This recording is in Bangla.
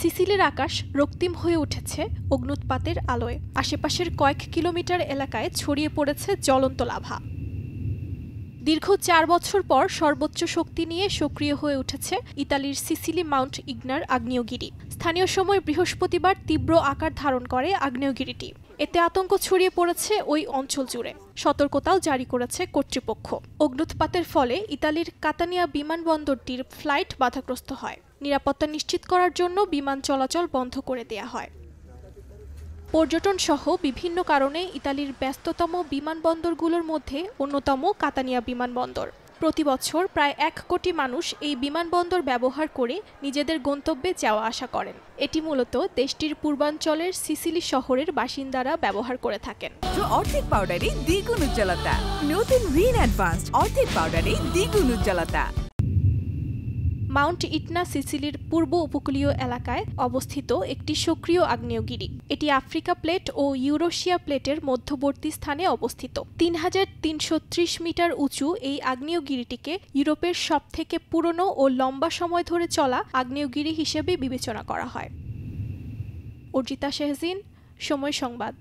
সিসিলির আকাশ রক্তিম হয়ে উঠেছে অগ্ন্যুৎপাতের আলোয়। আশেপাশের কয়েক কিলোমিটার এলাকায় ছড়িয়ে পড়েছে জ্বলন্ত লাভা। দীর্ঘ ৪ বছর পর সর্বোচ্চ শক্তি নিয়ে সক্রিয় হয়ে উঠেছে ইতালির সিসিলি মাউন্ট ইগনার আগ্নেয়গিরি। স্থানীয় সময় বৃহস্পতিবার তীব্র আকার ধারণ করে আগ্নেয়গিরিটি। এতে আতঙ্ক ছড়িয়ে পড়েছে ওই অঞ্চল জুড়ে। সতর্কতাও জারি করেছে কর্তৃপক্ষ। অগ্ন্যুৎপাতের ফলে ইতালির কাতানিয়া বিমানবন্দরটির ফ্লাইট বাধাগ্রস্ত হয়। নিরাপত্তা নিশ্চিত করার জন্য বিমান চলাচল বন্ধ করে দেয়া হয়। পর্যটন সহ বিভিন্ন কারণে ইতালির ব্যস্ততম বিমানবন্দরগুলোর মধ্যে অন্যতম কাতানিয়া বিমানবন্দর। প্রতি বছর প্রায় ১ কোটি মানুষ এই বিমানবন্দর ব্যবহার করে নিজেদের গন্তব্যে যাওয়া আসা করেন। এটি মূলত দেশটির পূর্বাঞ্চলের সিসিলি শহরের বাসিন্দারা ব্যবহার করে থাকেন। অর্ধেক পাউডারে দ্বিগুণ উজ্জ্বলতা। নতুন রিন অ্যাডভান্সড অর্ধেক পাউডারে দ্বিগুণ উজ্জ্বলতা। মাউন্ট ইটনা সিসিলির পূর্ব উপকূলীয় এলাকায় অবস্থিত একটি সক্রিয় আগ্নেয়গিরি। এটি আফ্রিকা প্লেট ও ইউরেশিয়া প্লেটের মধ্যবর্তী স্থানে অবস্থিত। ৩৩৩০ মিটার উঁচু এই আগ্নেয়গিরিটিকে ইউরোপের সবথেকে পুরনো ও লম্বা সময় ধরে চলা আগ্নেয়গিরি হিসেবে বিবেচনা করা হয়। অর্জিতা শেহজিন, সময় সংবাদ।